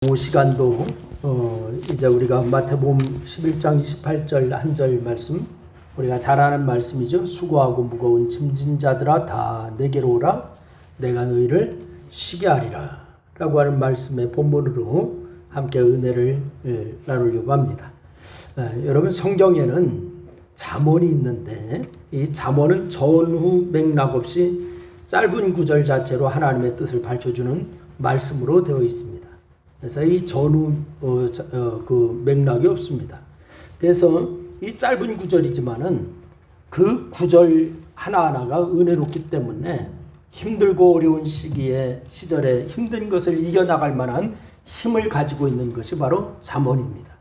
이 시간도 이제 우리가 마태복음 11장 28절 한 절 말씀, 우리가 잘 아는 말씀이죠. 수고하고 무거운 짐진 자들아 다 내게로 오라, 내가 너희를 쉬게 하리라 라고 하는 말씀의 본문으로 함께 은혜를 나누려고 합니다. 여러분, 성경에는 잠언이 있는데 이 잠언은 전후 맥락 없이 짧은 구절 자체로 하나님의 뜻을 밝혀주는 말씀으로 되어 있습니다. 그래서 이 전후 그 맥락이 없습니다. 그래서 이 짧은 구절이지만은 그 구절 하나하나가 은혜롭기 때문에 힘들고 어려운 시절에 힘든 것을 이겨나갈 만한 힘을 가지고 있는 것이 바로 잠언입니다.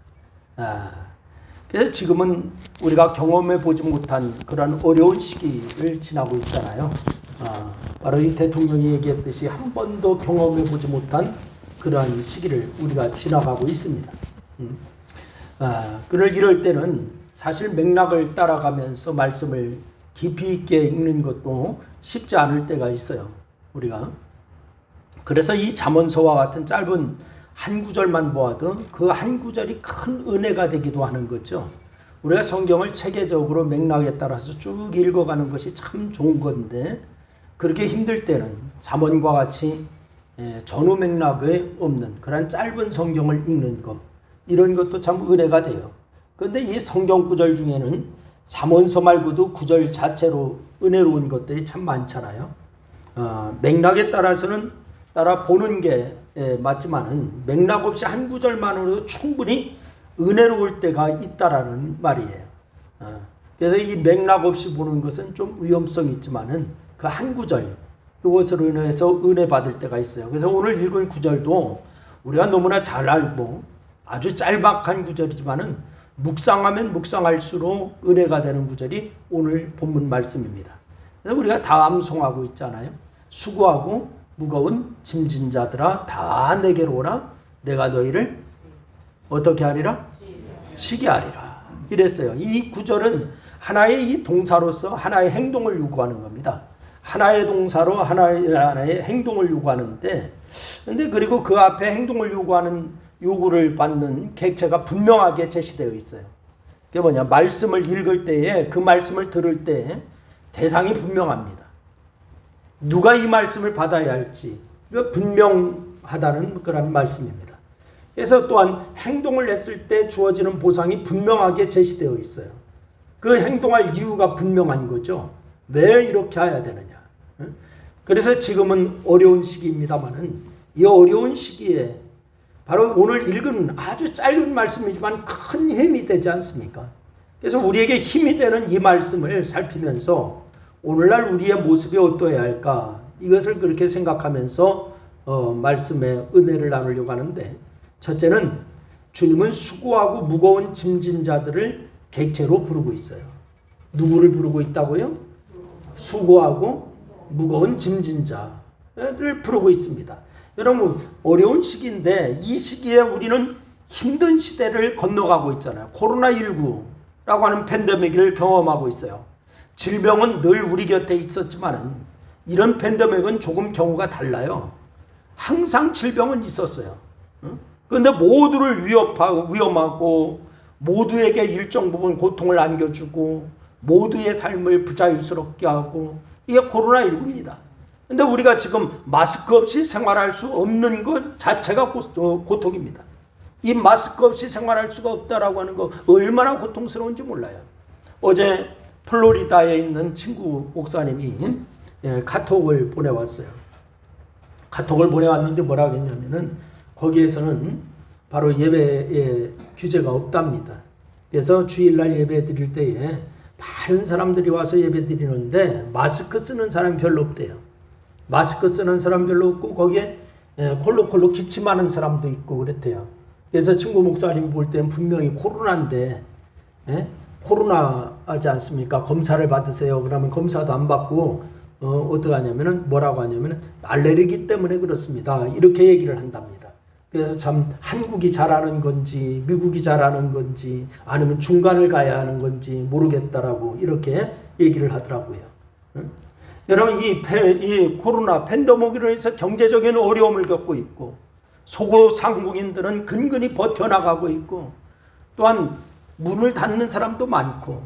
그래서 지금은 우리가 경험해 보지 못한 그런 어려운 시기를 지나고 있잖아요. 바로 이 대통령이 얘기했듯이 한 번도 경험해 보지 못한 그러한 시기를 우리가 지나가고 있습니다. 그럴 이럴 때는 사실 맥락을 따라가면서 말씀을 깊이 있게 읽는 것도 쉽지 않을 때가 있어요. 우리가. 그래서 이 잠언서와 같은 짧은 한 구절만 보아도 그 한 구절이 큰 은혜가 되기도 하는 거죠. 우리가 성경을 체계적으로 맥락에 따라서 쭉 읽어가는 것이 참 좋은 건데, 그렇게 힘들 때는 잠언과 같이 전후 맥락에 없는 그런 짧은 성경을 읽는 것, 이런 것도 참 은혜가 돼요. 그런데 이 성경 구절 중에는 잠언서 말고도 구절 자체로 은혜로운 것들이 참 많잖아요. 맥락에 따라서는 따라 보는 게 맞지만은 맥락 없이 한 구절만으로도 충분히 은혜로울 때가 있다라는 말이에요. 그래서 이 맥락 없이 보는 것은 좀 위험성이 있지만은 그 한 구절, 이것으로 인해서 은혜 받을 때가 있어요. 그래서 오늘 읽은 구절도 우리가 너무나 잘 알고 아주 짤막한 구절이지만은 묵상하면 묵상할수록 은혜가 되는 구절이 오늘 본문 말씀입니다. 그래서 우리가 다 암송하고 있잖아요. 수고하고 무거운 짐진 자들아 다 내게로 오라, 내가 너희를 어떻게 하리라? 쉬게 하리라. 이랬어요. 이 구절은 하나의 이 동사로서 하나의 행동을 요구하는 겁니다. 하나의 동사로 하나의 행동을 요구하는데, 근데 그리고 그 앞에 행동을 요구하는 요구를 받는 객체가 분명하게 제시되어 있어요. 그게 뭐냐? 말씀을 읽을 때에, 그 말씀을 들을 때 대상이 분명합니다. 누가 이 말씀을 받아야 할지 이거 분명하다는 그런 말씀입니다. 그래서 또한 행동을 했을 때 주어지는 보상이 분명하게 제시되어 있어요. 그 행동할 이유가 분명한 거죠. 왜 이렇게 해야 되느냐. 그래서 지금은 어려운 시기입니다만은 이 어려운 시기에 바로 오늘 읽은 아주 짧은 말씀이지만 큰 힘이 되지 않습니까? 그래서 우리에게 힘이 되는 이 말씀을 살피면서 오늘날 우리의 모습이 어떠해야 할까, 이것을 그렇게 생각하면서 말씀의 은혜를 나누려고 하는데, 첫째는 주님은 수고하고 무거운 짐진 자들을 객체로 부르고 있어요. 누구를 부르고 있다고요? 수고하고 무거운 짐진 자를 부르고 있습니다. 여러분, 어려운 시기인데 이 시기에 우리는 힘든 시대를 건너가고 있잖아요. 코로나19라고 하는 팬데믹을 경험하고 있어요. 질병은 늘 우리 곁에 있었지만 이런 팬데믹은 조금 경우가 달라요. 항상 질병은 있었어요. 그런데 모두를 위험하고 모두에게 일정 부분 고통을 안겨주고 모두의 삶을 부자유스럽게 하고, 이게 코로나19입니다. 그런데 우리가 지금 마스크 없이 생활할 수 없는 것 자체가 고통입니다. 이 마스크 없이 생활할 수가 없다라고 하는 거 얼마나 고통스러운지 몰라요. 어제 플로리다에 있는 친구 목사님이 카톡을 보내왔어요. 카톡을 보내왔는데 뭐라고 했냐면은 거기에서는 바로 예배에 규제가 없답니다. 그래서 주일날 예배 드릴 때에 많은 사람들이 와서 예배 드리는데 마스크 쓰는 사람이 별로 없대요. 마스크 쓰는 사람 별로 없고 거기에 콜록콜록 기침하는 사람도 있고 그랬대요. 그래서 친구 목사님 볼 때는 분명히 코로나인데, 코로나 하지 않습니까? 검사를 받으세요. 그러면 검사도 안 받고 어떻게 하냐면은 뭐라고 하냐면은 알레르기 때문에 그렇습니다. 이렇게 얘기를 한답니다. 그래서 참 한국이 잘하는 건지 미국이 잘하는 건지 아니면 중간을 가야 하는 건지 모르겠다라고 이렇게 얘기를 하더라고요. 여러분, 이 코로나 팬데믹으로 해서 경제적인 어려움을 겪고 있고 소상공인들은 근근히 버텨나가고 있고 또한 문을 닫는 사람도 많고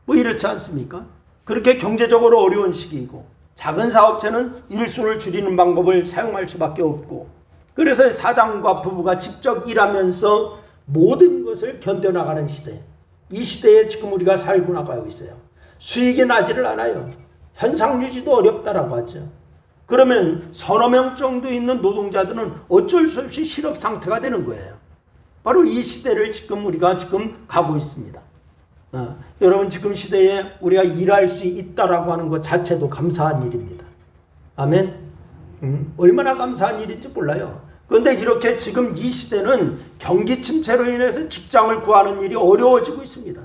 뭐 이렇지 않습니까? 그렇게 경제적으로 어려운 시기이고 작은 사업체는 일손을 줄이는 방법을 사용할 수밖에 없고 그래서 사장과 부부가 직접 일하면서 모든 것을 견뎌나가는 시대, 이 시대에 지금 우리가 살고 나가고 있어요. 수익이 나지를 않아요. 현상 유지도 어렵다라고 하죠. 그러면 서너 명 정도 있는 노동자들은 어쩔 수 없이 실업 상태가 되는 거예요. 바로 이 시대를 우리가 가고 있습니다. 여러분 지금 시대에 우리가 일할 수 있다라고 하는 것 자체도 감사한 일입니다. 아멘. 얼마나 감사한 일인지 몰라요. 그런데 이렇게 지금 이 시대는 경기 침체로 인해서 직장을 구하는 일이 어려워지고 있습니다.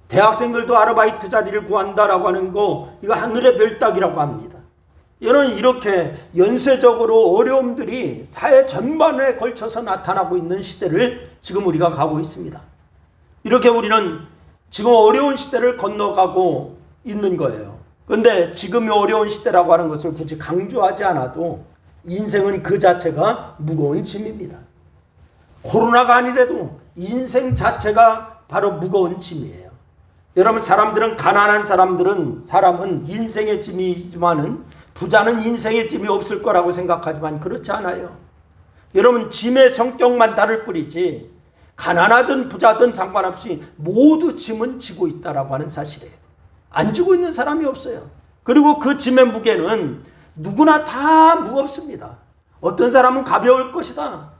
대학생들도 아르바이트 자리를 구한다라고 하는 거 이거 하늘의 별 따기라고 합니다. 이렇게 연쇄적으로 어려움들이 사회 전반에 걸쳐서 나타나고 있는 시대를 지금 우리가 가고 있습니다. 이렇게 우리는 지금 어려운 시대를 건너가고 있는 거예요. 그런데 지금이 어려운 시대라고 하는 것을 굳이 강조하지 않아도 인생은 그 자체가 무거운 짐입니다. 코로나가 아니라도 인생 자체가 바로 무거운 짐이에요. 여러분 사람들은 가난한 사람은 인생의 짐이지만은 부자는 인생의 짐이 없을 거라고 생각하지만 그렇지 않아요. 여러분 짐의 성격만 다를 뿐이지 가난하든 부자든 상관없이 모두 짐은 지고 있다라고 하는 사실이에요. 안 지고 있는 사람이 없어요. 그리고 그 짐의 무게는 누구나 다 무겁습니다. 어떤 사람은 가벼울 것이다.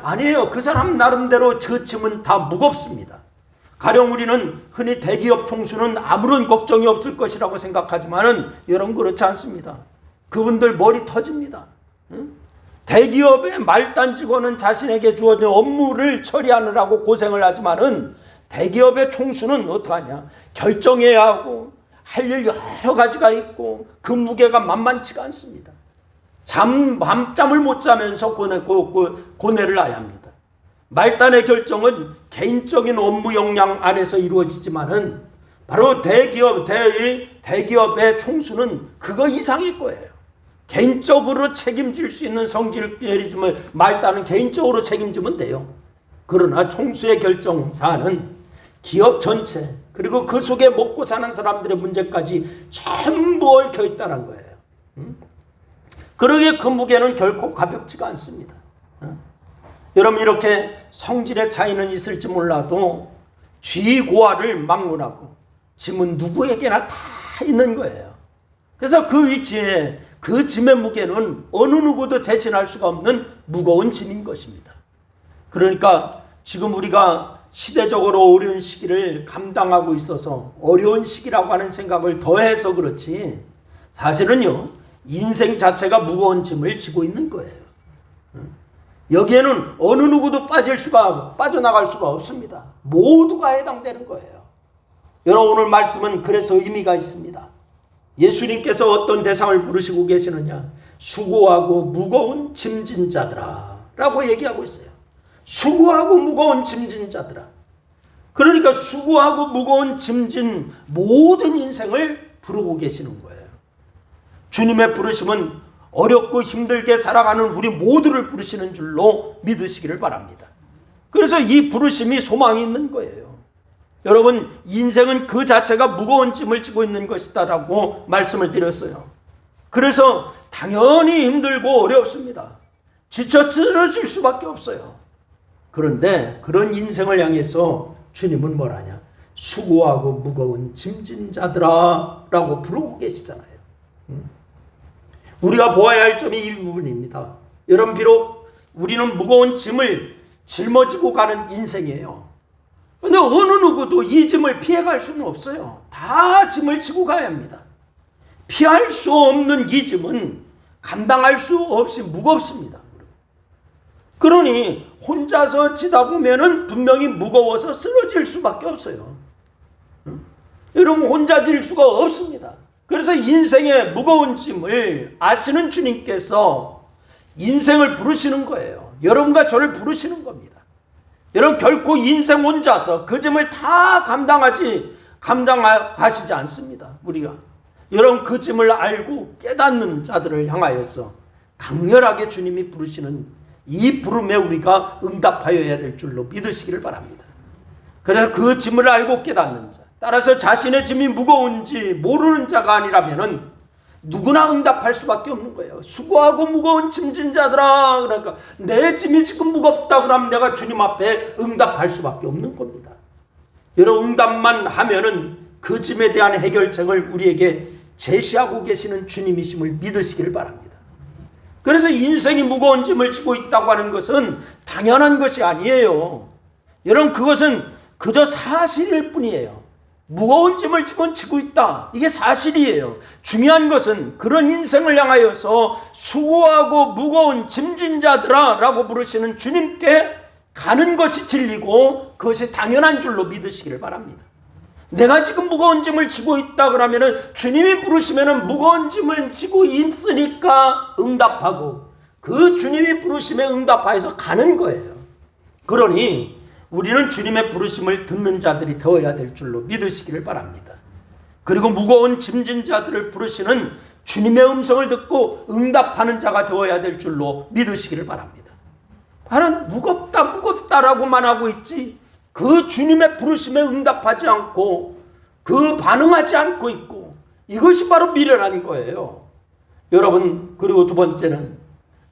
아니에요. 그 사람 나름대로 그 짐은 다 무겁습니다. 가령 우리는 흔히 대기업 총수는 아무런 걱정이 없을 것이라고 생각하지만은 여러분 그렇지 않습니다. 그분들 머리 터집니다. 대기업의 말단 직원은 자신에게 주어진 업무를 처리하느라고 고생을 하지만은 대기업의 총수는 어떡하냐? 결정해야 하고 할 일 여러 가지가 있고 그 무게가 만만치가 않습니다. 밤잠을 못 자면서 고뇌를 해야 합니다. 말단의 결정은 개인적인 업무 역량 안에서 이루어지지만은 바로 대기업의 총수는 그거 이상일 거예요. 개인적으로 책임질 수 있는 성질이지만 말단은 개인적으로 책임지면 돼요. 그러나 총수의 결정사는 기업 전체 그리고 그 속에 먹고 사는 사람들의 문제까지 전부 얽혀 있다는 거예요. 그러기에 그 무게는 결코 가볍지가 않습니다. 여러분 이렇게 성질의 차이는 있을지 몰라도 쥐고아를 막론하고 짐은 누구에게나 다 있는 거예요. 그래서 그 위치에 그 짐의 무게는 어느 누구도 대신할 수가 없는 무거운 짐인 것입니다. 그러니까 지금 우리가 시대적으로 어려운 시기를 감당하고 있어서 어려운 시기라고 하는 생각을 더해서 그렇지 사실은요 인생 자체가 무거운 짐을 지고 있는 거예요. 여기에는 어느 누구도 빠져나갈 수가 없습니다. 모두가 해당되는 거예요. 여러분 오늘 말씀은 그래서 의미가 있습니다. 예수님께서 어떤 대상을 부르시고 계시느냐? 수고하고 무거운 짐진 자들아 라고 얘기하고 있어요. 수고하고 무거운 짐진 자들아. 그러니까 수고하고 무거운 짐진 모든 인생을 부르고 계시는 거예요. 주님의 부르심은 어렵고 힘들게 살아가는 우리 모두를 부르시는 줄로 믿으시기를 바랍니다. 그래서 이 부르심이 소망이 있는 거예요. 여러분 인생은 그 자체가 무거운 짐을 지고 있는 것이다라고 말씀을 드렸어요. 그래서 당연히 힘들고 어렵습니다. 지쳐 쓰러질 수밖에 없어요. 그런데 그런 인생을 향해서 주님은 뭐라냐? 수고하고 무거운 짐진 자들아 라고 부르고 계시잖아요. 우리가 보아야 할 점이 이 부분입니다. 여러분 비록 우리는 무거운 짐을 짊어지고 가는 인생이에요. 그런데 어느 누구도 이 짐을 피해갈 수는 없어요. 다 짐을 지고 가야 합니다. 피할 수 없는 이 짐은 감당할 수 없이 무겁습니다. 그러니 혼자서 지다 보면은 분명히 무거워서 쓰러질 수밖에 없어요. 여러분 혼자 질 수가 없습니다. 그래서 인생의 무거운 짐을 아시는 주님께서 인생을 부르시는 거예요. 여러분과 저를 부르시는 겁니다. 여러분 결코 인생 혼자서 그 짐을 다 감당하시지 않습니다. 우리가 여러분 그 짐을 알고 깨닫는 자들을 향하여서 강렬하게 주님이 부르시는 이 부름에 우리가 응답하여야 될 줄로 믿으시기를 바랍니다. 그래서 그 짐을 알고 깨닫는 자, 따라서 자신의 짐이 무거운지 모르는 자가 아니라면은 누구나 응답할 수밖에 없는 거예요. 수고하고 무거운 짐진 자들아, 그러니까 내 짐이 지금 무겁다 그러면 내가 주님 앞에 응답할 수밖에 없는 겁니다. 여러분, 응답만 하면은 그 짐에 대한 해결책을 우리에게 제시하고 계시는 주님이심을 믿으시기를 바랍니다. 그래서 인생이 무거운 짐을 지고 있다고 하는 것은 당연한 것이 아니에요. 여러분, 그것은 그저 사실일 뿐이에요. 무거운 짐을 지고 있다, 이게 사실이에요. 중요한 것은 그런 인생을 향하여서 수고하고 무거운 짐진 자들아 라고 부르시는 주님께 가는 것이 진리고 그것이 당연한 줄로 믿으시기를 바랍니다. 내가 지금 무거운 짐을 지고 있다 그러면은 주님이 부르시면은 무거운 짐을 지고 있으니까 응답하고 그 주님이 부르심에 응답하여서 가는 거예요. 그러니 우리는 주님의 부르심을 듣는 자들이 되어야 될 줄로 믿으시기를 바랍니다. 그리고 무거운 짐진 자들을 부르시는 주님의 음성을 듣고 응답하는 자가 되어야 될 줄로 믿으시기를 바랍니다. 바로 무겁다라고만 하고 있지 그 주님의 부르심에 응답하지 않고 그 반응하지 않고 있고, 이것이 바로 미련한 거예요. 여러분, 그리고 두 번째는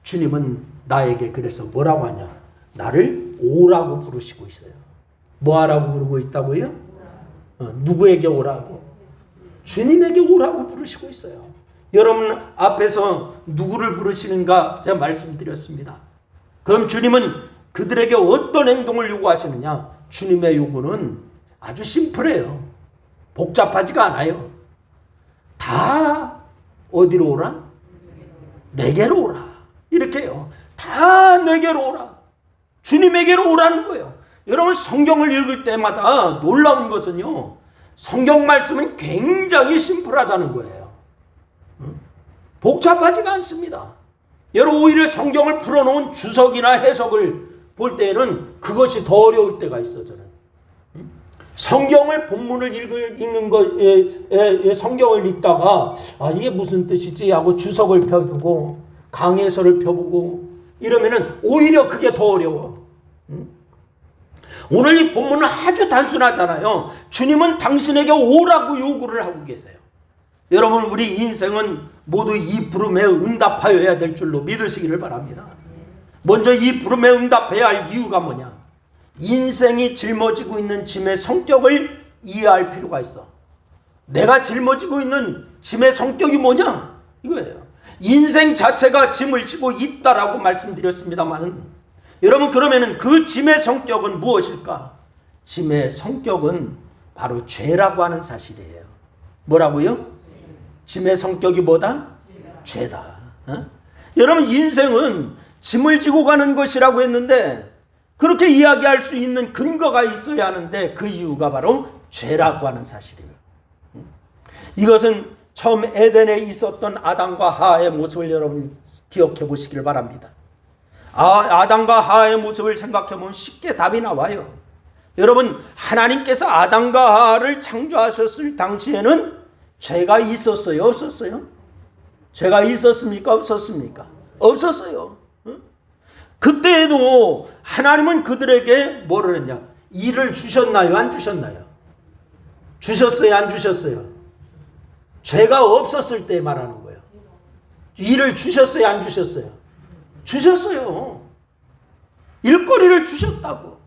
주님은 나에게 그래서 뭐라고 하냐, 나를 오라고 부르시고 있어요. 뭐 하라고 부르고 있다고요? 누구에게 오라고? 주님에게 오라고 부르시고 있어요. 여러분 앞에서 누구를 부르시는가 제가 말씀드렸습니다. 그럼 주님은 그들에게 어떤 행동을 요구하시느냐? 주님의 요구는 아주 심플해요. 복잡하지가 않아요. 다 어디로 오라? 내게로 오라. 이렇게 해요. 다 내게로 오라. 주님에게로 오라는 거예요. 여러분, 성경을 읽을 때마다 놀라운 것은요, 성경 말씀은 굉장히 심플하다는 거예요. 복잡하지가 않습니다. 여러분, 오히려 성경을 풀어놓은 주석이나 해석을 볼 때에는 그것이 더 어려울 때가 있어. 저는 성경을 본문을 읽는 거, 성경을 읽다가 이게 무슨 뜻이지 하고 주석을 펴보고 강해설을 펴보고 이러면은 오히려 그게 더 어려워. 오늘 이 본문은 아주 단순하잖아요. 주님은 당신에게 오라고 요구를 하고 계세요. 여러분, 우리 인생은 모두 이 부름에 응답하여야 될 줄로 믿으시기를 바랍니다. 먼저 이 부름에 응답해야 할 이유가 뭐냐? 인생이 짊어지고 있는 짐의 성격을 이해할 필요가 있어. 내가 짊어지고 있는 짐의 성격이 뭐냐? 이거예요. 인생 자체가 짐을 지고 있다라고 말씀드렸습니다만, 여러분, 그러면은 그 짐의 성격은 무엇일까? 짐의 성격은 바로 죄라고 하는 사실이에요. 뭐라고요? 짐의 성격이 뭐다? 죄다. 여러분, 인생은 짐을 지고 가는 것이라고 했는데 그렇게 이야기할 수 있는 근거가 있어야 하는데 그 이유가 바로 죄라고 하는 사실이에요. 이것은 처음 에덴에 있었던 아담과 하와의 모습을 여러분 기억해 보시길 바랍니다. 아담과 하와의 모습을 생각해 보면 쉽게 답이 나와요. 여러분, 하나님께서 아담과 하와를 창조하셨을 당시에는 죄가 있었어요? 없었어요? 죄가 있었습니까? 없었습니까? 없었어요. 그때에도 하나님은 그들에게 뭐를 했냐? 일을 주셨나요? 안 주셨나요? 주셨어요? 안 주셨어요? 죄가 없었을 때 말하는 거예요. 일을 주셨어요? 안 주셨어요? 주셨어요. 일거리를 주셨다고.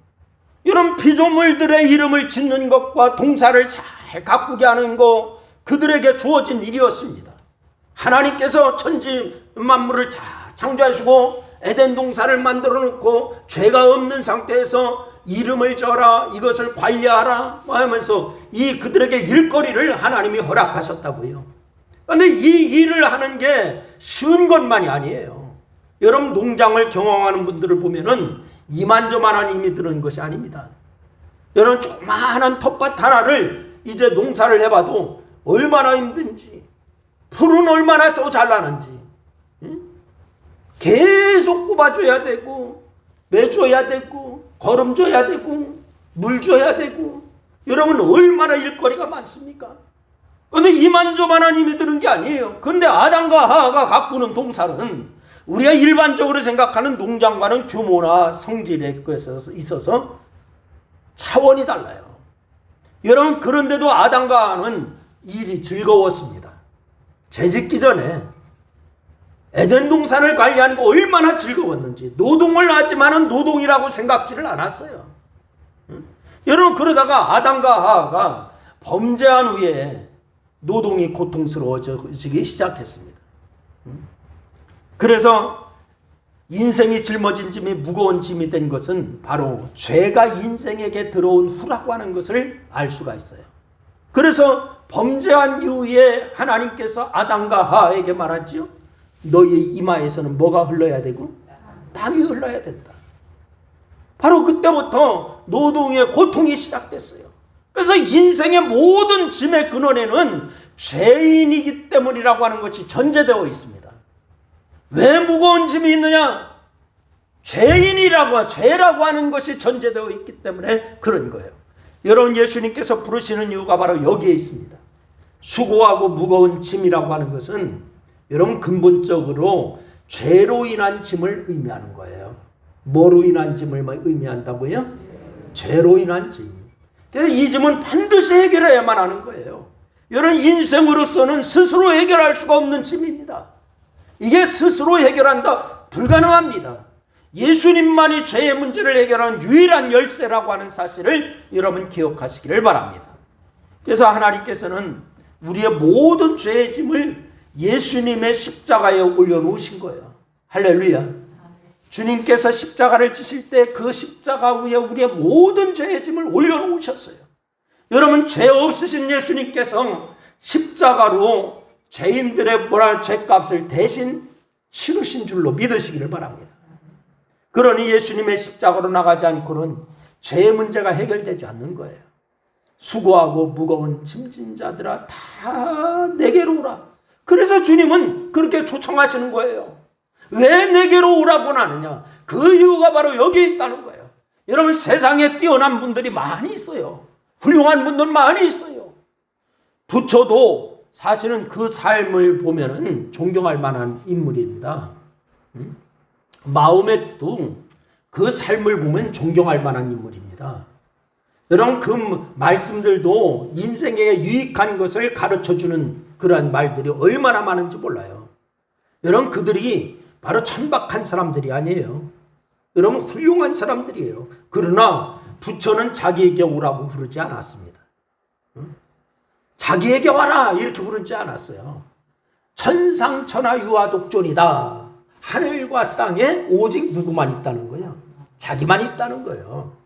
이런 피조물들의 이름을 짓는 것과 동사를 잘 가꾸게 하는 것, 그들에게 주어진 일이었습니다. 하나님께서 천지 만물을 잘 창조하시고 에덴 동산을 만들어 놓고 죄가 없는 상태에서 이름을 지어라, 이것을 관리하라 하면서 이 그들에게 일거리를 하나님이 허락하셨다고요. 그런데 이 일을 하는 게 쉬운 것만이 아니에요. 여러분, 농장을 경영하는 분들을 보면은 이만저만한 힘이 드는 것이 아닙니다. 여러분, 조그마한 텃밭 하나를 이제 농사를 해봐도 얼마나 힘든지, 풀은 얼마나 잘 나는지 계속 뽑아줘야 되고, 매줘야 되고, 거름줘야 되고, 물 줘야 되고, 여러분 얼마나 일거리가 많습니까? 그런데 이만저만한 힘이 드는 게 아니에요. 그런데 아담과 하와가 가꾸는 동산은 우리가 일반적으로 생각하는 농장과는 규모나 성질에 있어서 차원이 달라요. 여러분, 그런데도 아담과 하와는 일이 즐거웠습니다. 재짓기 전에 에덴 동산을 관리하는 거 얼마나 즐거웠는지. 노동을 하지만은 노동이라고 생각지를 않았어요. 여러분, 그러다가 아담과 하와가 범죄한 후에 노동이 고통스러워지기 시작했습니다. 그래서 인생이 짊어진 짐이 무거운 짐이 된 것은 바로 죄가 인생에게 들어온 후라고 하는 것을 알 수가 있어요. 그래서 범죄한 이후에 하나님께서 아담과 하와에게 말하지요. 너희 이마에서는 뭐가 흘러야 되고? 땀이 흘러야 된다. 바로 그때부터 노동의 고통이 시작됐어요. 그래서 인생의 모든 짐의 근원에는 죄인이기 때문이라고 하는 것이 전제되어 있습니다. 왜 무거운 짐이 있느냐? 죄라고 하는 것이 전제되어 있기 때문에 그런 거예요. 여러분, 예수님께서 부르시는 이유가 바로 여기에 있습니다. 수고하고 무거운 짐이라고 하는 것은 여러분 근본적으로 죄로 인한 짐을 의미하는 거예요. 뭐로 인한 짐을 의미한다고요? 죄로 인한 짐. 그래서 이 짐은 반드시 해결해야만 하는 거예요. 여러분, 인생으로서는 스스로 해결할 수가 없는 짐입니다. 이게 스스로 해결한다? 불가능합니다. 예수님만이 죄의 문제를 해결하는 유일한 열쇠라고 하는 사실을 여러분 기억하시기를 바랍니다. 그래서 하나님께서는 우리의 모든 죄의 짐을 예수님의 십자가에 올려놓으신 거예요. 할렐루야. 주님께서 십자가를 지실 때 그 십자가 위에 우리의 모든 죄의 짐을 올려놓으셨어요. 여러분, 죄 없으신 예수님께서 십자가로 죄인들의 죄값을 대신 치르신 줄로 믿으시기를 바랍니다. 그러니 예수님의 십자가로 나가지 않고는 죄의 문제가 해결되지 않는 거예요. 수고하고 무거운 짐진 자들아 다 내게로 오라. 그래서 주님은 그렇게 초청하시는 거예요. 왜 내게로 오라고 하느냐? 그 이유가 바로 여기에 있다는 거예요. 여러분, 세상에 뛰어난 분들이 많이 있어요. 훌륭한 분들 많이 있어요. 부처도 사실은 그 삶을 보면은 존경할 만한 인물입니다. 마호메트도 그 삶을 보면 존경할 만한 인물입니다. 여러분, 그 말씀들도 인생에 유익한 것을 가르쳐주는 그러한 말들이 얼마나 많은지 몰라요. 여러분, 그들이 바로 천박한 사람들이 아니에요. 여러분, 훌륭한 사람들이에요. 그러나 부처는 자기에게 오라고 부르지 않았습니다. 자기에게 와라 이렇게 부르지 않았어요. 천상천하 유아독존이다. 하늘과 땅에 오직 누구만 있다는 거예요. 자기만 있다는 거예요.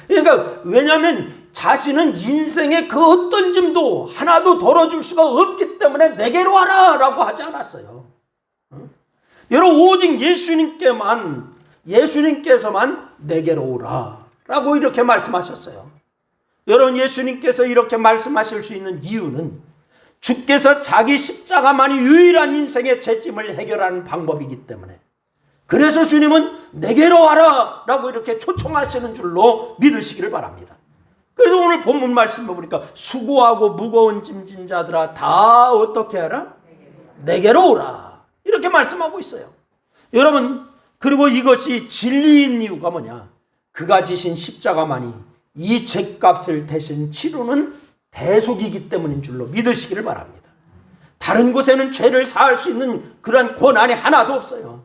그러니까 왜냐하면 자신은 인생의 그 어떤 짐도 하나도 덜어줄 수가 없기 때문에 내게로 와라 라고 하지 않았어요. 여러분, 오직 예수님께서만 내게로 오라 라고 이렇게 말씀하셨어요. 여러분, 예수님께서 이렇게 말씀하실 수 있는 이유는 주께서 자기 십자가만이 유일한 인생의 죄짐을 해결하는 방법이기 때문에, 그래서 주님은 내게로 와라 라고 이렇게 초청하시는 줄로 믿으시기를 바랍니다. 그래서 오늘 본문 말씀을 보니까 수고하고 무거운 짐진 자들아 다 어떻게 하라? 내게로 오라 이렇게 말씀하고 있어요. 여러분, 그리고 이것이 진리인 이유가 뭐냐? 그가 지신 십자가만이 이 죄값을 대신 치르는 대속이기 때문인 줄로 믿으시기를 바랍니다. 다른 곳에는 죄를 사할 수 있는 그런 권한이 하나도 없어요.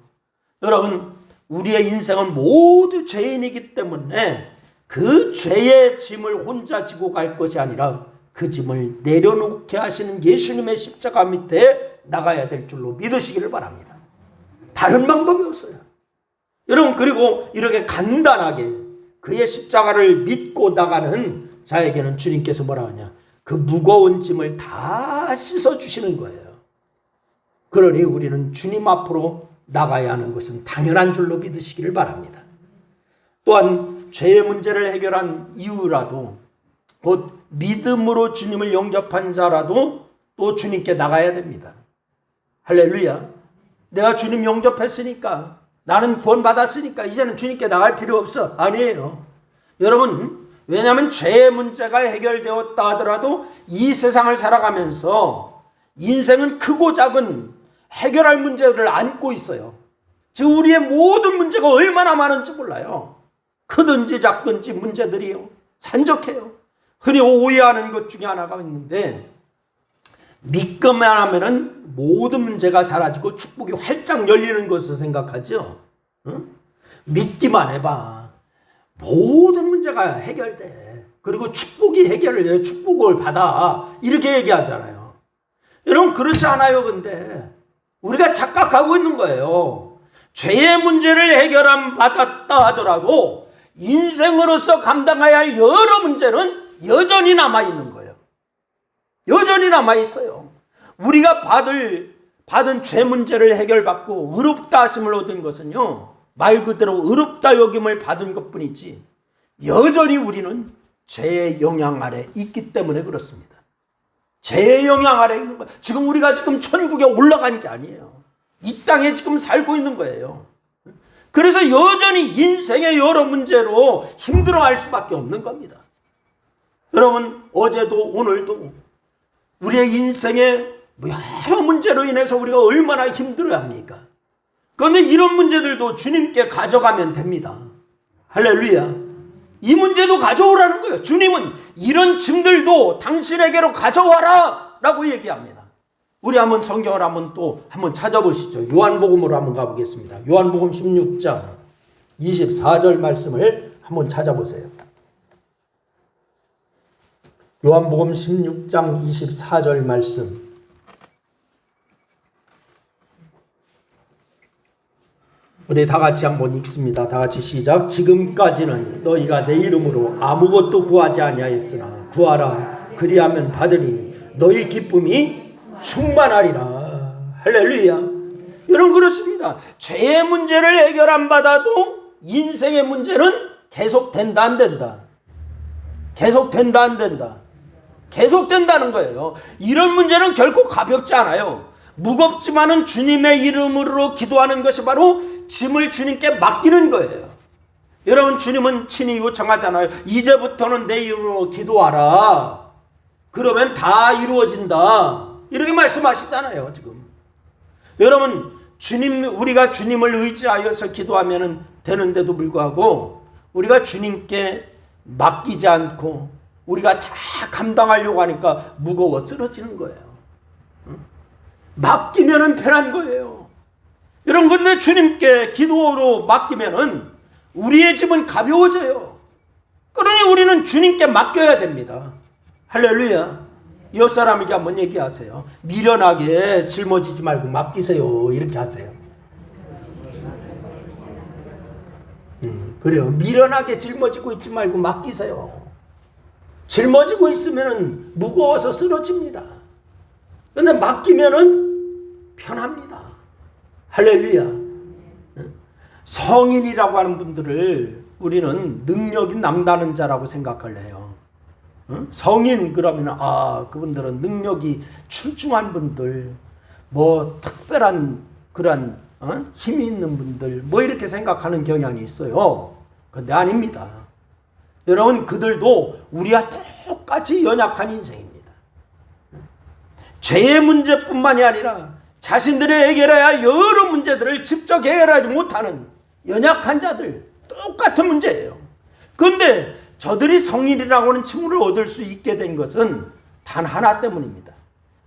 여러분, 우리의 인생은 모두 죄인이기 때문에 그 죄의 짐을 혼자 지고 갈 것이 아니라 그 짐을 내려놓게 하시는 예수님의 십자가 밑에 나가야 될 줄로 믿으시기를 바랍니다. 다른 방법이 없어요. 여러분, 그리고 이렇게 간단하게 그의 십자가를 믿고 나가는 자에게는 주님께서 뭐라 하냐? 그 무거운 짐을 다 씻어주시는 거예요. 그러니 우리는 주님 앞으로 나가야 하는 것은 당연한 줄로 믿으시기를 바랍니다. 또한 죄의 문제를 해결한 이유라도, 곧 믿음으로 주님을 영접한 자라도 또 주님께 나가야 됩니다. 할렐루야. 내가 주님 영접했으니까, 나는 구원받았으니까 이제는 주님께 나갈 필요 없어. 아니에요. 여러분, 왜냐하면 죄의 문제가 해결되었다 하더라도 이 세상을 살아가면서 인생은 크고 작은 해결할 문제들을 안고 있어요. 지금 우리의 모든 문제가 얼마나 많은지 몰라요. 크든지 작든지 문제들이요. 산적해요. 흔히 오해하는 것 중에 하나가 있는데, 믿기만 하면은 모든 문제가 사라지고 축복이 활짝 열리는 것을 생각하죠. 응? 믿기만 해봐. 모든 문제가 해결돼. 그리고 축복이 해결을 해요. 축복을 받아. 이렇게 얘기하잖아요. 여러분, 그렇지 않아요. 근데 우리가 착각하고 있는 거예요. 죄의 문제를 해결함 받았다 하더라도 인생으로서 감당해야 할 여러 문제는 여전히 남아있는 거예요. 여전히 남아있어요. 우리가 받은 죄 문제를 해결받고 의롭다 하심을 얻은 것은요, 말 그대로 의롭다 여김을 받은 것뿐이지 여전히 우리는 죄의 영향 아래 있기 때문에 그렇습니다. 죄의 영향 아래 있는 거예요. 지금 우리가 지금 천국에 올라간 게 아니에요. 이 땅에 지금 살고 있는 거예요. 그래서 여전히 인생의 여러 문제로 힘들어할 수밖에 없는 겁니다. 여러분, 어제도 오늘도 우리의 인생의 여러 문제로 인해서 우리가 얼마나 힘들어합니까? 그런데 이런 문제들도 주님께 가져가면 됩니다. 할렐루야. 이 문제도 가져오라는 거예요. 주님은 이런 짐들도 당신에게로 가져와라 라고 얘기합니다. 우리 한번 성경을 한번 찾아보시죠. 요한복음으로 한번 가보겠습니다. 요한복음 16장 24절 말씀을 한번 찾아보세요. 요한복음 16장 24절 말씀. 우리 다 같이 한번 읽습니다. 다 같이 시작. 지금까지는 너희가 내 이름으로 아무것도 구하지 아니하였으나 구하라. 그리하면 받으리니 너희 기쁨이 충만하리라. 할렐루야. 여러분, 그렇습니다. 죄의 문제를 해결 안 받아도 인생의 문제는 계속된다 안 된다. 계속된다 안 된다. 계속된다는 거예요. 이런 문제는 결코 가볍지 않아요. 무겁지만은 주님의 이름으로 기도하는 것이 바로 짐을 주님께 맡기는 거예요. 여러분, 주님은 친히 요청하잖아요. 이제부터는 내 이름으로 기도하라. 그러면 다 이루어진다. 이렇게 말씀하시잖아요, 지금. 여러분, 우리가 주님을 의지하여서 기도하면 되는데도 불구하고 우리가 주님께 맡기지 않고 우리가 다 감당하려고 하니까 무거워 쓰러지는 거예요. 맡기면은 편한 거예요. 여러분, 그런데 주님께 기도로 맡기면은 우리의 짐은 가벼워져요. 그러니 우리는 주님께 맡겨야 됩니다. 할렐루야. 옆 사람에게 한번 얘기하세요. 미련하게 짊어지지 말고 맡기세요. 이렇게 하세요. 그래요. 미련하게 짊어지고 있지 말고 맡기세요. 짊어지고 있으면 무거워서 쓰러집니다. 그런데 맡기면은 편합니다. 할렐루야. 성인이라고 하는 분들을 우리는 능력이 남다른 자라고 생각을 해요. 성인 그러면 그분들은 능력이 출중한 분들, 뭐 특별한 그런 힘이 있는 분들, 뭐 이렇게 생각하는 경향이 있어요. 그런데 아닙니다. 여러분, 그들도 우리와 똑같이 연약한 인생입니다. 죄의 문제뿐만이 아니라 자신들이 해결해야 할 여러 문제들을 직접 해결하지 못하는 연약한 자들, 똑같은 문제예요. 그런데 저들이 성인이라고 하는 칭호를 얻을 수 있게 된 것은 단 하나 때문입니다.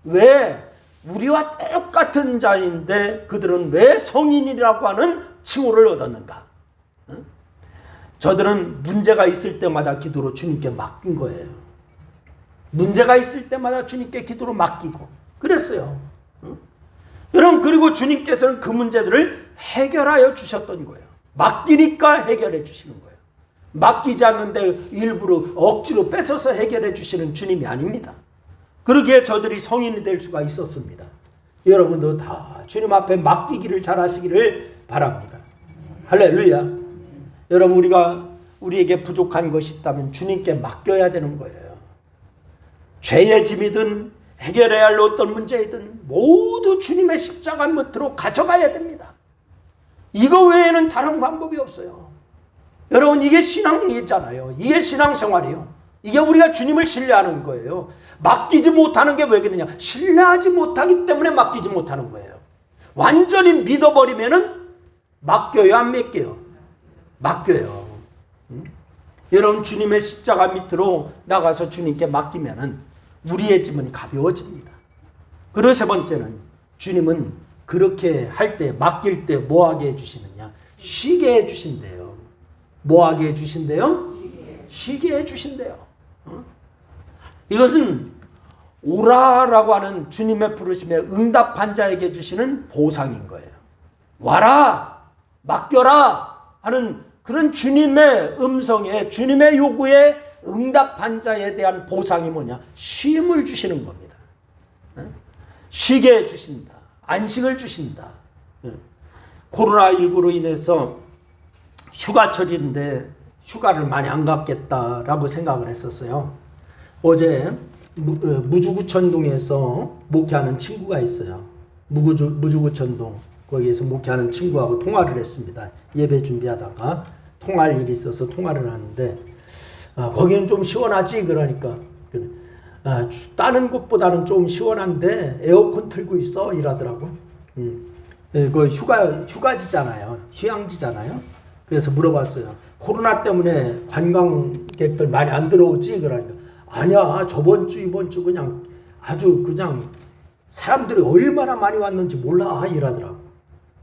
왜? 우리와 똑같은 자인데 그들은 왜 성인이라고 하는 칭호를 얻었는가? 저들은 문제가 있을 때마다 기도로 주님께 맡긴 거예요. 문제가 있을 때마다 주님께 기도로 맡기고 그랬어요. 여러분, 그리고 주님께서는 그 문제들을 해결하여 주셨던 거예요. 맡기니까 해결해 주시는 거예요. 맡기지 않는데 일부러 억지로 뺏어서 해결해 주시는 주님이 아닙니다. 그러기에 저들이 성인이 될 수가 있었습니다. 여러분도 다 주님 앞에 맡기기를 잘하시기를 바랍니다. 할렐루야. 여러분, 우리에게 부족한 것이 있다면 주님께 맡겨야 되는 거예요. 죄의 짐이든 해결해야 할 어떤 문제이든 모두 주님의 십자가 밑으로 가져가야 됩니다. 이거 외에는 다른 방법이 없어요. 여러분, 이게 신앙이잖아요. 이게 신앙생활이에요. 이게 우리가 주님을 신뢰하는 거예요. 맡기지 못하는 게 왜 그러냐? 신뢰하지 못하기 때문에 맡기지 못하는 거예요. 완전히 믿어버리면은 맡겨요, 안 맡겨요? 맡겨요. 여러분, 주님의 십자가 밑으로 나가서 주님께 맡기면은 우리의 짐은 가벼워집니다. 그리고 세 번째는 주님은 그렇게 할 때, 맡길 때 뭐 하게 해주시느냐? 쉬게 해주신대요. 뭐 하게 해주신대요? 쉬게 해주신대요. 이것은 오라라고 하는 주님의 부르심에 응답한 자에게 주시는 보상인 거예요. 와라, 맡겨라 하는 그런 주님의 음성에, 주님의 요구에 응답한 자에 대한 보상이 뭐냐? 쉼을 주시는 겁니다. 쉬게 해주신다. 안식을 주신다. 코로나19로 인해서 휴가철인데 휴가를 많이 안 갔겠다라고 생각을 했었어요. 어제 무주구천동에서 목회하는 친구가 있어요. 무주구천동 거기에서 목회하는 친구하고 통화를 했습니다. 예배 준비하다가 통화할 일이 있어서 통화를 하는데 거기는 좀 시원하지? 그러니까 다른 곳보다는 좀 시원한데 에어컨 틀고 있어? 이러더라고. 그 휴가지잖아요. 휴양지잖아요. 그래서 물어봤어요. 코로나 때문에 관광객들 많이 안 들어오지? 그러니까 아니야. 저번 주 이번 주 그냥 아주 그냥 사람들이 얼마나 많이 왔는지 몰라 이러더라고.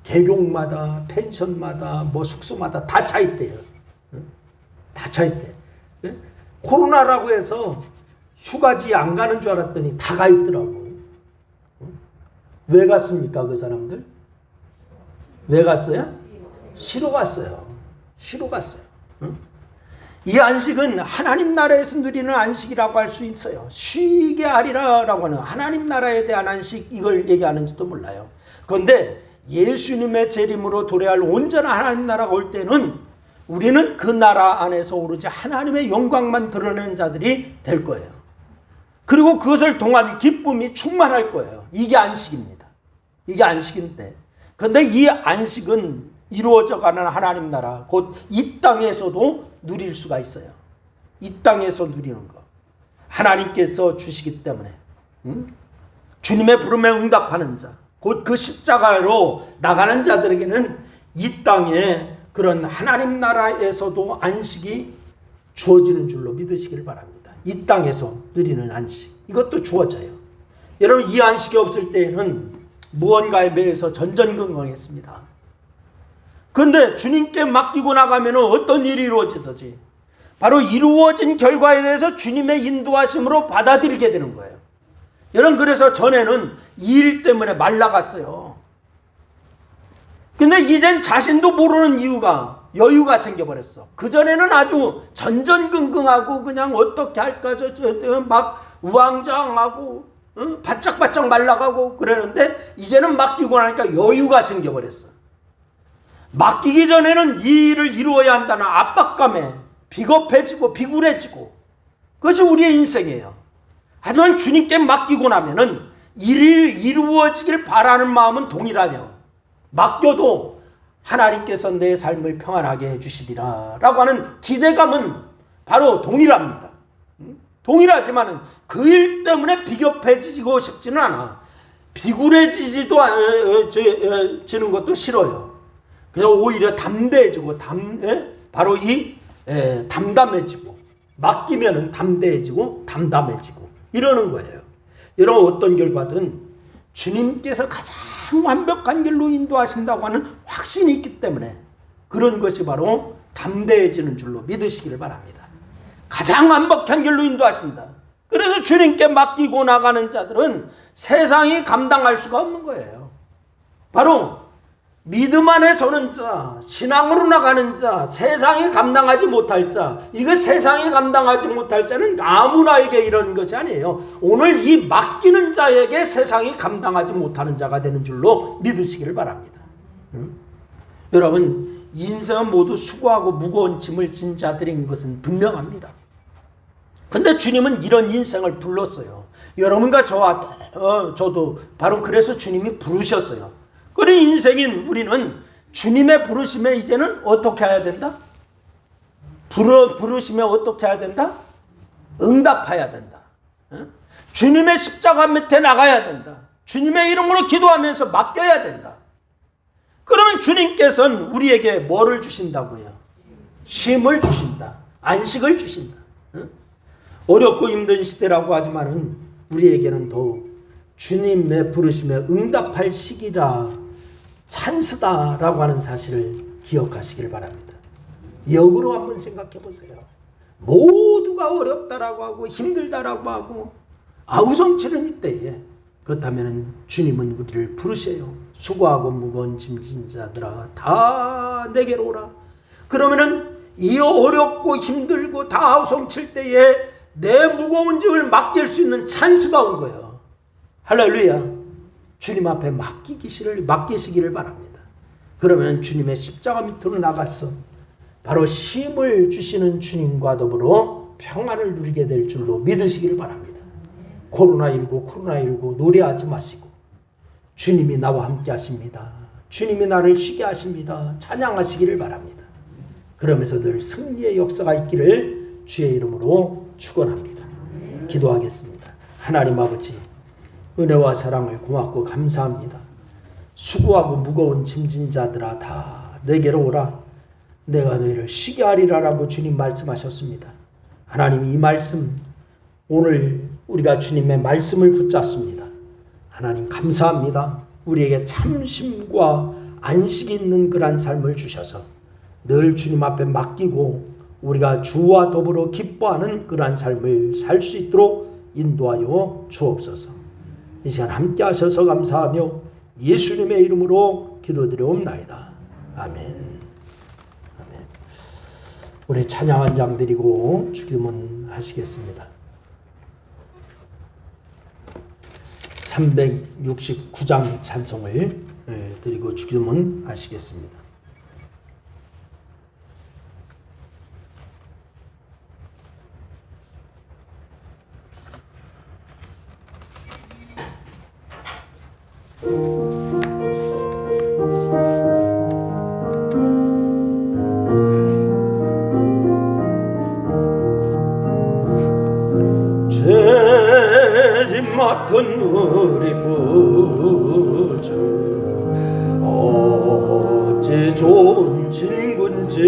개경마다 펜션마다 뭐 숙소마다 다 차 있대요. 다 차 있대. 코로나라고 해서 휴가지 안 가는 줄 알았더니 다 가 있더라고. 왜 갔습니까 그 사람들? 왜 갔어요? 쉬러 갔어요. 쉬러 갔어요. 이 안식은 하나님 나라에서 누리는 안식이라고 할 수 있어요. 쉬게 하리라라고 하는 하나님 나라에 대한 안식, 이걸 얘기하는지도 몰라요. 그런데 예수님의 재림으로 도래할 온전한 하나님 나라가 올 때는 우리는 그 나라 안에서 오로지 하나님의 영광만 드러내는 자들이 될 거예요. 그리고 그것을 통한 기쁨이 충만할 거예요. 이게 안식입니다. 이게 안식인데, 그런데 이 안식은 이루어져가는 하나님 나라, 곧 이 땅에서도 누릴 수가 있어요. 이 땅에서 누리는 거 하나님께서 주시기 때문에 주님의 부름에 응답하는 자, 곧 그 십자가로 나가는 자들에게는 이 땅에 그런 하나님 나라에서도 안식이 주어지는 줄로 믿으시길 바랍니다. 이 땅에서 누리는 안식, 이것도 주어져요. 여러분, 이 안식이 없을 때에는 무언가에 매여서 전전긍긍했습니다. 그런데 주님께 맡기고 나가면 어떤 일이 이루어지든지 바로 이루어진 결과에 대해서 주님의 인도하심으로 받아들이게 되는 거예요. 여러분, 그래서 전에는 이 일 때문에 말라갔어요. 근데 이젠 자신도 모르는 이유가, 여유가 생겨버렸어. 그전에는 아주 전전긍긍하고 그냥 어떻게 할까 막 우왕좌왕하고 바짝바짝 말라가고 그러는데 이제는 맡기고 나니까 여유가 생겨버렸어. 맡기기 전에는 이 일을 이루어야 한다는 압박감에 비겁해지고 비굴해지고, 그것이 우리의 인생이에요. 하지만 주님께 맡기고 나면은 일이 이루어지길 바라는 마음은 동일하죠. 맡겨도 하나님께서 내 삶을 평안하게 해주시리라 라고 하는 기대감은 바로 동일합니다. 동일하지만 그 일 때문에 비겁해지고 싶지는 않아. 비굴해지지도 지는 것도 싫어요. 그래서 오히려 담대해지고 바로 이 담담해지고, 맡기면은 담대해지고 담담해지고 이러는 거예요. 이런 어떤 결과든 주님께서 가장 완벽한 길로 인도하신다고 하는 확신이 있기 때문에 그런 것이 바로 담대해지는 줄로 믿으시기를 바랍니다. 가장 완벽한 길로 인도하신다. 그래서 주님께 맡기고 나가는 자들은 세상이 감당할 수가 없는 거예요. 바로 믿음 안에 서는 자, 신앙으로 나가는 자, 세상이 감당하지 못할 자, 이거 세상이 감당하지 못할 자는 아무나에게 이런 것이 아니에요. 오늘 이 맡기는 자에게 세상이 감당하지 못하는 자가 되는 줄로 믿으시기를 바랍니다. 여러분, 인생은 모두 수고하고 무거운 짐을 진 자들인 것은 분명합니다. 근데 주님은 이런 인생을 불렀어요. 여러분과 저도 바로 그래서 주님이 부르셨어요. 그런 인생인 우리는 주님의 부르심에 이제는 어떻게 해야 된다? 부르심에 어떻게 해야 된다? 응답해야 된다. 주님의 십자가 밑에 나가야 된다. 주님의 이름으로 기도하면서 맡겨야 된다. 그러면 주님께서는 우리에게 뭐를 주신다고요? 쉼을 주신다. 안식을 주신다. 어렵고 힘든 시대라고 하지만은 우리에게는 더욱 주님의 부르심에 응답할 시기라 찬스다라고 하는 사실을 기억하시길 바랍니다. 역으로 한번 생각해 보세요. 모두가 어렵다라고 하고 힘들다라고 하고 아우성치는 이때에 그렇다면 주님은 우리를 부르셔요. 수고하고 무거운 짐진 자들아 다 내게로 오라. 그러면은 이 어렵고 힘들고 다 아우성칠 때에 내 무거운 짐을 맡길 수 있는 찬스가 온 거예요. 할렐루야. 주님 앞에 맡기시기를 바랍니다. 그러면 주님의 십자가 밑으로 나가서 바로 쉼을 주시는 주님과 더불어 평안을 누리게 될 줄로 믿으시기를 바랍니다. 코로나19 노래하지 마시고 주님이 나와 함께 하십니다. 주님이 나를 쉬게 하십니다. 찬양하시기를 바랍니다. 그러면서 늘 승리의 역사가 있기를 주의 이름으로 축원합니다. 기도하겠습니다. 하나님 아버지, 은혜와 사랑을 고맙고 감사합니다. 수고하고 무거운 짐진 자들아 다 내게로 오라. 내가 너희를 쉬게 하리라라고 주님 말씀하셨습니다. 하나님, 이 말씀 오늘 우리가 주님의 말씀을 붙잡습니다. 하나님 감사합니다. 우리에게 참심과 안식이 있는 그러한 삶을 주셔서 늘 주님 앞에 맡기고 우리가 주와 더불어 기뻐하는 그러한 삶을 살 수 있도록 인도하여 주옵소서. 이 시간 함께 하셔서 감사하며 예수님의 이름으로 기도드려옵나이다. 아멘. 우리 찬양 한 장 드리고 주기도문 하시겠습니다. 369장 찬송을 드리고 주기도문 하시겠습니다. 죄짐 맡은 우리 구주 어찌 좋은 친구인지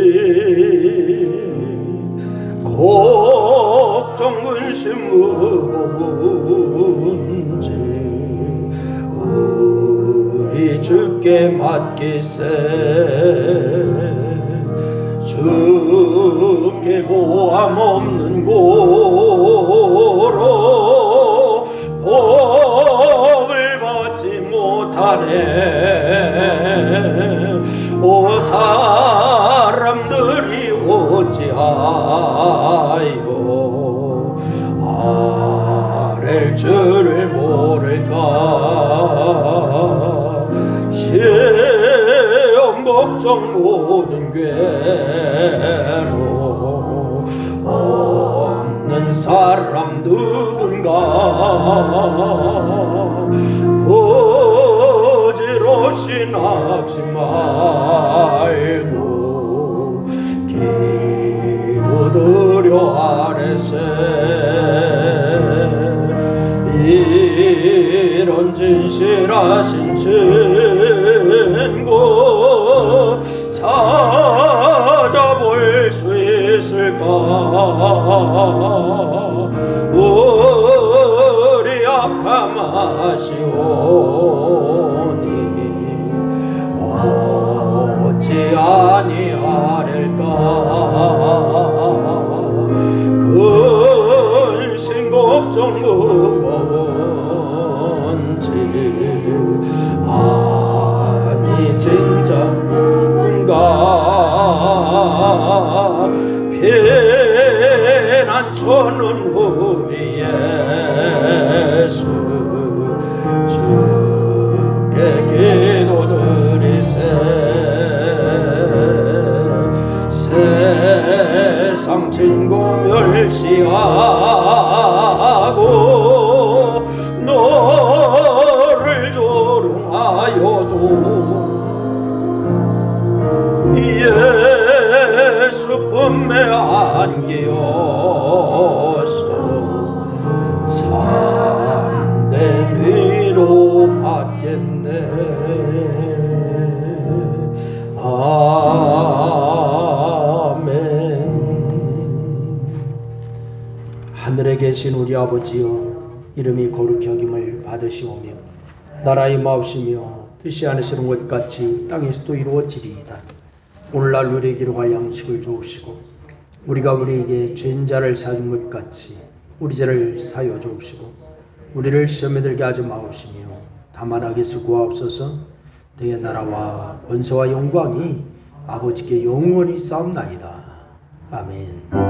걱정 근심 무거운지 우리 주께 맡기세. 주께 고함 없는 고로 복을 받지 못하네. 오 사람들이 어찌하여 아랠 줄을 모를까. 시험 걱정 모든 괴로 없는 사람 누군가. 거지없이 낙심 말고 기도드려 아뢰세. 이런 진실하신 친구 찾아볼 수 있을까. 우리 약함 아시오니 어찌 아니하릴까. 근심 걱정 무거운지 아니 진짜인가. 피난처는 우리 예수 주께 기도드리세. 세상 친구 멸시하고 너를 조롱하여도 예수 품에 안기어서 참된 위로 받겠네. 아멘. 하늘에 계신 우리 아버지여, 이름이 거룩히 여김을 받으시오며 나라의 마옵시며 뜻이 하늘에서는 것 같이 땅에서도 이루어지리이다. 오늘날 우리에게 일용할 양식을 주옵시고 우리가 우리에게 죄인자를 사준 것 같이 우리 죄를 사여 주옵시고 우리를 시험에 들게 하지 마옵시며 다만 악에서 구하옵소서. 대의 나라와 권세와 영광이 아버지께 영원히 싸움나이다. 아멘.